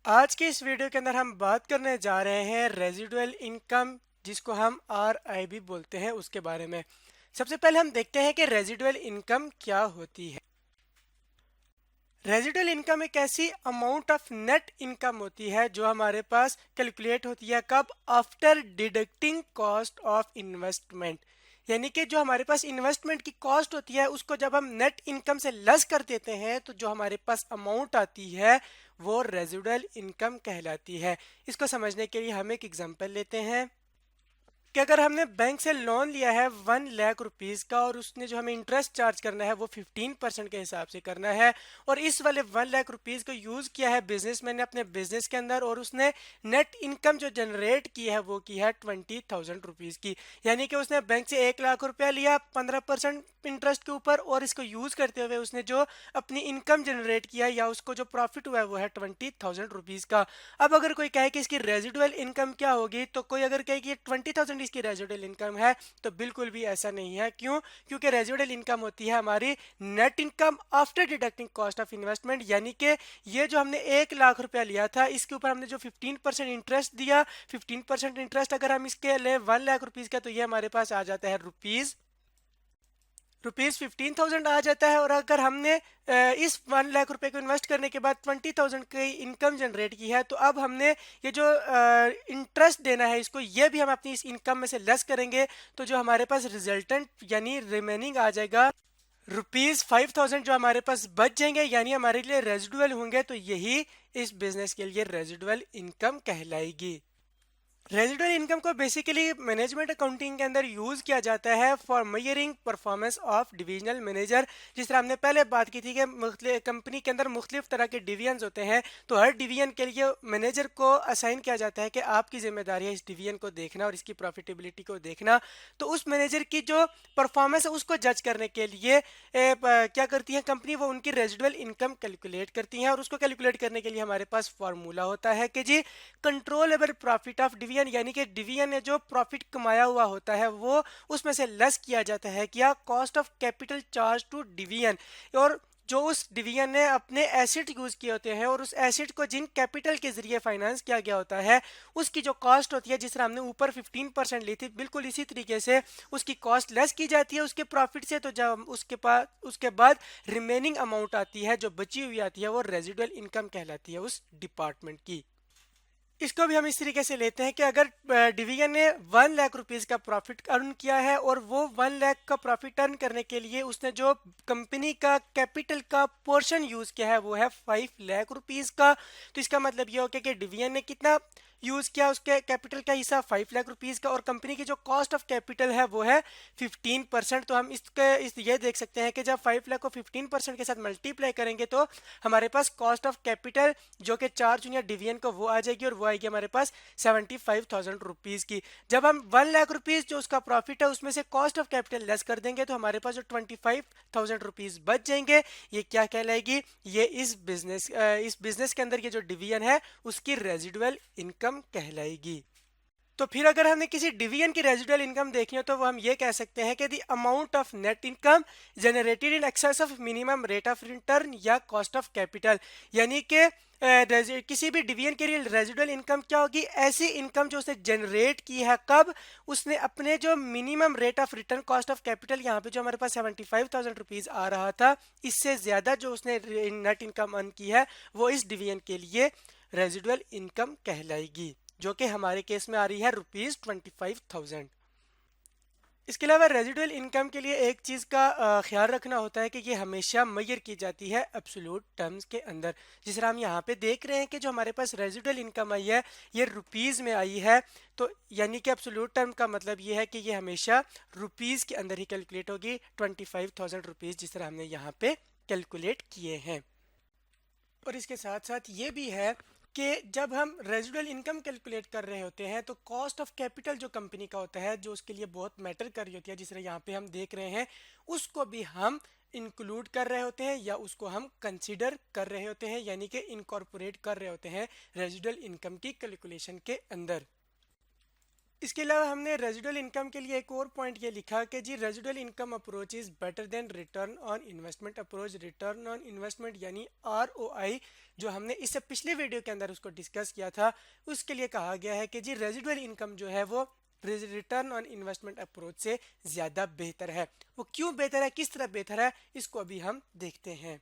आज के इस वीडियो के अंदर हम बात करने जा रहे हैं रेजिडुअल इनकम, जिसको हम RI भी बोलते हैं, उसके बारे में। सबसे पहले हम देखते हैं कि रेजिडुअल इनकम क्या होती है। रेजिडुअल इनकम एक ऐसी अमाउंट ऑफ नेट इनकम होती है जो हमारे पास कैलकुलेट होती है कब, after deducting cost of investment. यानी कि जो हमारे पास इन्वेस्टमेंट की कॉस्ट होती है उसको जब हम नेट इनकम से लेस कर देते हैं तो जो हमारे पास अमाउंट आती है वो रेजिडुअल इनकम कहलाती है। इसको समझने के लिए हम एक एग्जांपल लेते हैं कि अगर हमने बैंक से लोन लिया है 1 लाख रुपीज़ का और उसने जो हमें इंटरेस्ट चार्ज करना है वो 15% के हिसाब से करना है, और इस वाले 1 लाख रुपीज़ को यूज़ किया है बिजनेसमैन ने अपने बिजनेस के अंदर, और उसने नेट इनकम जो जनरेट की है वो की है 20,000 रुपीज़ की। यानी कि उसने बैंक से 1 लाख रुपया लिया 15% इंटरेस्ट के ऊपर, और इसको यूज़ करते हुए उसने जो अपनी इनकम जनरेट किया या उसको जो प्रॉफिट हुआ है वो है 20,000 रुपीज़ का। अब अगर कोई कहे कि इसकी रेजिडुअल इनकम क्या होगी, तो कोई अगर कहे कि 20,000 इसकी रेजिडुअल इनकम है, तो बिल्कुल भी ऐसा नहीं है। क्यों? क्योंकि रेजिडुअल इनकम होती है हमारी net income after deducting cost of investment. यानी कि ये जो हमने 1 लाख रुपया लिया था इसके ऊपर हमने जो 15% इंटरेस्ट दिया, 15% इंटरेस्ट अगर हम इसके ले 1 लाख रुपीज़ का, तो ये हमारे पास आ जाता है रुपीज़ 15,000 आ जाता है। और अगर हमने इस 1 लाख रुपए को इन्वेस्ट करने के बाद 20,000 की इनकम जनरेट की है, तो अब हमने ये जो इंटरेस्ट देना है इसको ये भी हम अपनी इस इनकम में से लेस करेंगे, तो जो हमारे पास रिजल्टेंट यानी रिमेनिंग आ जाएगा ₹5,000 जो हमारे पास बच जाएंगे, यानी हमारे लिए रेजिडुअल होंगे। तो यही इस बिजनेस के लिए रेजिडुअल इनकम कहलाएगी। रेजिडुअल इनकम को बेसिकली मैनेजमेंट अकाउंटिंग के अंदर यूज किया जाता है for measuring performance of divisional manager. जिस तरह हमने पहले बात की थी कि कंपनी के अंदर मुख्तलिफ तरह के डिवीजन होते हैं, तो हर डिवीजन के लिए मैनेजर को असाइन किया जाता है कि आपकी जिम्मेदारी है इस डिवीजन को देखना और इसकी प्रॉफिटेबिलिटी को देखना। तो उस मैनेजर की जो परफॉर्मेंस है उसको जज करने के लिए क्या करती है कंपनी, वो उनकी रेजिडुअल इनकम कैलकुलेट करती है। और उसको कैलकुलेट करने के लिए हमारे पास फार्मूला होता है कि जी कंट्रोलेबल प्रॉफिट ऑफ डिवीजन, यानी कि डिवीजन ने जो प्रॉफिट कमाया हुआ होता है वो उसमें से लेस किया जाता है क्या, cost of capital charge to division. और जो उस डिवीजन ने अपने एसिड यूज किए होते हैं और उस एसिड को जिन कैपिटल के जरिए फाइनेंस किया गया होता है उसकी जो कॉस्ट होती है, जिस तरह हमने ऊपर 15% ली थी, बिल्कुल इसी तरीके से उसकी कॉस्ट लेस की जाती है उसके प्रॉफिट से। तो जब उसके बाद रिमेनिंग अमाउंट आती है जो बची हुई आती है वो रेजिडुअल इनकम कहलाती है उस डिपार्टमेंट की। इसको भी हम इस तरीके से लेते हैं कि अगर डिवीजन ने 1 लाख रुपीज़ का प्रॉफिट अर्न किया है और वो 1 लाख का प्रॉफिट अर्न करने के लिए उसने जो कंपनी का कैपिटल का पोर्शन यूज किया है वो है 5 लाख रुपीज़ का। तो इसका मतलब ये हो गया कि डिवीजन ने कितना यूज किया, उसके कैपिटल का हिस्सा 5 लाख रुपीज़ का, और कंपनी की जो कॉस्ट ऑफ कैपिटल है वो है 15%। तो हम ये देख सकते हैं कि जब 5 लाख को 15% के साथ मल्टीप्लाई करेंगे तो हमारे पास कॉस्ट ऑफ कैपिटल जो कि चार्ज या डिवीजन को वो आ जाएगी, और वो आएगी हमारे पास 75,000 रुपीज़ की। जब हम 1 लाख रुपीज़ जो उसका प्रॉफिट है उसमें से कॉस्ट ऑफ कैपिटल लेस कर देंगे तो हमारे पास जो 25,000 रुपीज़ बच जाएंगे, ये क्या कहलाएगी, ये इस बिजनेस के अंदर ये जो डिवीजन है उसकी रेजिडुअल इनकम कहलाएगी। तो फिर अगर हमने किसी डिवीजन की रेजिडुअल इनकम देखनी हो तो वो हम ये कह सकते हैं कि the amount of net income generated in excess of minimum rate of return या कॉस्ट ऑफ कैपिटल। यानी कि किसी भी डिवीजन के लिए रेजिडुअल इनकम क्या होगी, ऐसी इनकम जो उसने जनरेट की है कब, उसने अपने जो minimum rate of return cost of capital, यहाँ पे जो हमारे पास 75,000 रुपीज़ आ रहा था, इससे ज़्यादा जो उसने नेट इनकम अर्न की है वो इस डिवीजन के लिए रेजिडुअल इनकम कहलाएगी, जो कि हमारे केस में आ रही है ₹25,000। इसके अलावा रेजिडुअल इनकम के लिए एक चीज़ का ख्याल रखना होता है कि ये हमेशा मेजर की जाती है एब्सोल्यूट टर्म्स के अंदर। जिस तरह हम यहाँ पे देख रहे हैं कि जो हमारे पास रेजिडुअल इनकम आई है ये रुपीज़ में आई है, तो यानी कि एब्सोल्यूट टर्म का मतलब ये है कि ये हमेशा रुपीज़ के अंदर ही कैलकुलेट होगी, 25,000 रुपीज़ जिस तरह हमने यहाँ पे कैलकुलेट किए हैं। और इसके साथ साथ ये भी है कि जब हम रेजिडुअल इनकम कैलकुलेट कर रहे होते हैं तो कॉस्ट ऑफ कैपिटल जो कंपनी का होता है जो उसके लिए बहुत मैटर कर रही होती है, जिस तरह यहाँ पे हम देख रहे हैं, उसको भी हम इंक्लूड कर रहे होते हैं या उसको हम कंसीडर कर रहे होते हैं, यानी कि इनकॉर्पोरेट कर रहे होते हैं रेजिडुअल इनकम की कैलकुलेशन के अंदर। इसके अलावा हमने रेजिडुअल इनकम के लिए एक और पॉइंट ये लिखा कि जी residual income approach is better than return on investment approach. Return on investment यानी ROI जो हमने इससे पिछले वीडियो के अंदर उसको डिस्कस किया था, उसके लिए कहा गया है कि जी रेजिडुअल इनकम जो है वो रिटर्न ऑन इन्वेस्टमेंट अप्रोच से ज़्यादा बेहतर है। वो क्यों बेहतर है, किस तरह बेहतर है, इसको अभी हम देखते हैं।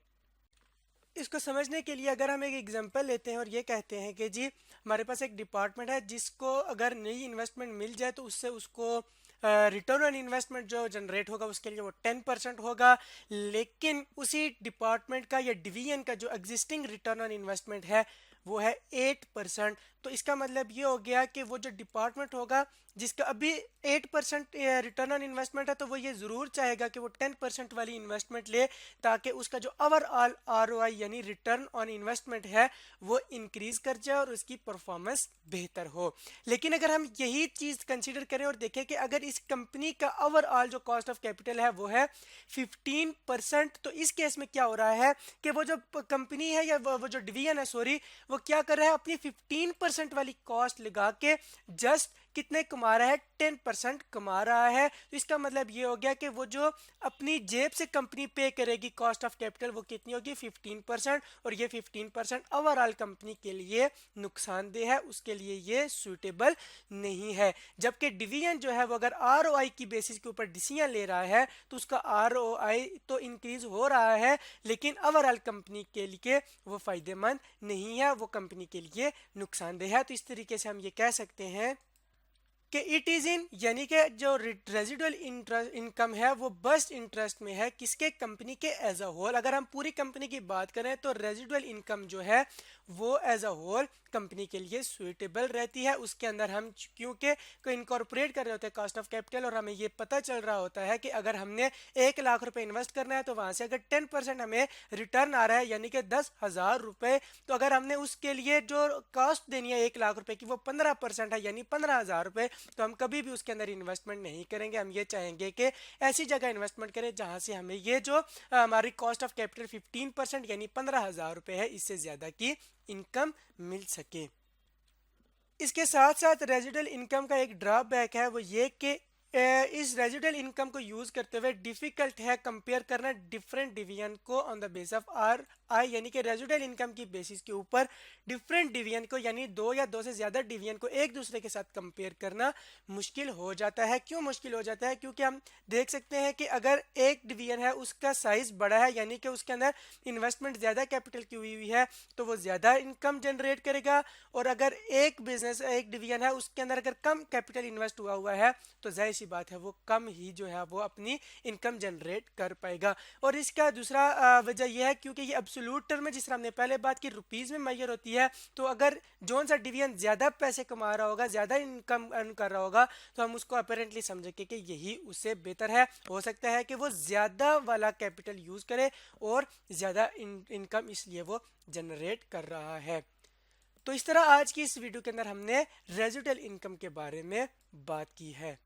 इसको समझने के लिए अगर हम एक एग्जांपल लेते हैं और ये कहते हैं कि जी हमारे पास एक डिपार्टमेंट है जिसको अगर नई इन्वेस्टमेंट मिल जाए तो उससे उसको रिटर्न ऑन इन्वेस्टमेंट जो जनरेट होगा उसके लिए वो 10% होगा, लेकिन उसी डिपार्टमेंट का या डिवीजन का जो एग्जिस्टिंग रिटर्न ऑन इन्वेस्टमेंट है वो है 8%। तो इसका मतलब ये हो गया कि वो जो डिपार्टमेंट होगा जिसका अभी 8% रिटर्न ऑन इन्वेस्टमेंट है तो वो ये ज़रूर चाहेगा कि वो 10% वाली इन्वेस्टमेंट ले, ताकि उसका जो ओवरऑल ROI यानी रिटर्न ऑन इन्वेस्टमेंट है वो इंक्रीज कर जाए और उसकी परफॉर्मेंस बेहतर हो। लेकिन अगर हम यही चीज़ कंसीडर करें और देखें कि अगर इस कंपनी का ओवरऑल जो कॉस्ट ऑफ कैपिटल है वो है 15%, तो इस केस में क्या हो रहा है कि वो जो कंपनी है या वो जो डिवीजन है सॉरी, वो क्या कर रहा है, अपनी 15% वाली कॉस्ट लगा के जस्ट कितने कमा रहा है, 10% कमा रहा है। तो इसका मतलब ये हो गया कि वो जो अपनी जेब से कंपनी पे करेगी कॉस्ट ऑफ कैपिटल वो कितनी होगी, 15%, और ये 15% ओवरऑल कंपनी के लिए नुकसानदेह है, उसके लिए ये सूटेबल नहीं है। जबकि डिवीजन जो है वो अगर ROI की बेसिस के ऊपर डिसीजन ले रहा है तो उसका ROI तो इंक्रीज हो रहा है, लेकिन ओवरऑल कंपनी के लिए वो फायदेमंद नहीं है, वो कंपनी के लिए नुकसानदेह है। तो इस तरीके से हम ये कह सकते हैं कि इट इज इन यानी कि जो रेजिडुअल इनकम है वो बेस्ट इंटरेस्ट में है किसके, कंपनी के एज अ होल। अगर हम पूरी कंपनी की बात करें तो रेजिडुअल इनकम जो है वो एज अ होल कंपनी के लिए सुइटेबल रहती है। उसके अंदर हम क्योंकि इनकॉर्पोरेट कर रहे होते हैं कॉस्ट ऑफ कैपिटल, और हमें ये पता चल रहा होता है कि अगर हमने 1 लाख रुपए इन्वेस्ट करना है तो वहां से अगर 10% हमें रिटर्न आ रहा है यानी कि 10,000 रुपए, तो अगर हमने उसके लिए जो कॉस्ट देनी है 1 लाख रुपए की वो 15% है यानी 15,000 रुपए, तो हम कभी भी उसके अंदर इन्वेस्टमेंट नहीं करेंगे। हम ये चाहेंगे कि ऐसी जगह इन्वेस्टमेंट करें जहां से हमें ये जो हमारी कॉस्ट ऑफ कैपिटल 15% यानी 15,000 रुपए है इससे ज्यादा की इनकम मिल सके। इसके साथ साथ रेजिडुअल इनकम का एक ड्रॉबैक है वो ये कि इस रेजिडुअल इनकम को यूज करते हुए डिफिकल्ट है कंपेयर करना डिफरेंट डिवीजन को on the base of ROI, यानी कि रेजिडुअल इनकम की बेसिस के ऊपर डिफरेंट डिवीजन को यानी दो या दो से ज्यादा डिवीजन को एक दूसरे के साथ कंपेयर करना मुश्किल हो जाता है। क्यों मुश्किल हो जाता है, क्योंकि हम देख सकते हैं कि अगर एक डिवीजन है उसका साइज बड़ा है यानी कि उसके अंदर इन्वेस्टमेंट ज्यादा कैपिटल की हुई है तो वो ज्यादा इनकम जनरेट करेगा, और अगर एक बिजनेस एक डिवीजन है उसके अंदर अगर कम कैपिटल इन्वेस्ट हुआ है तो जाहिर सी बात है वो कम ही जो है वो अपनी इनकम जनरेट कर पाएगा। और इसका दूसरा वजह यह है क्योंकि ये एब्सोल्यूट टर्म में जिस तरह हमने पहले बात की रुपीज में मेजर होती है, तो अगर जोन सा डिवीजन ज्यादा पैसे कमा रहा होगा ज्यादा इनकम अर्न कर रहा होगा तो हम उसको अपेरेंटली समझेंगे कि यही उससे बेहतर है। हो सकता है कि वो ज्यादा वाला कैपिटल यूज करे और ज्यादा इनकम इसलिए वो जनरेट कर रहा है। तो इस तरह आज की इस वीडियो के अंदर हमने रेजिडुअल इनकम के बारे में बात की है।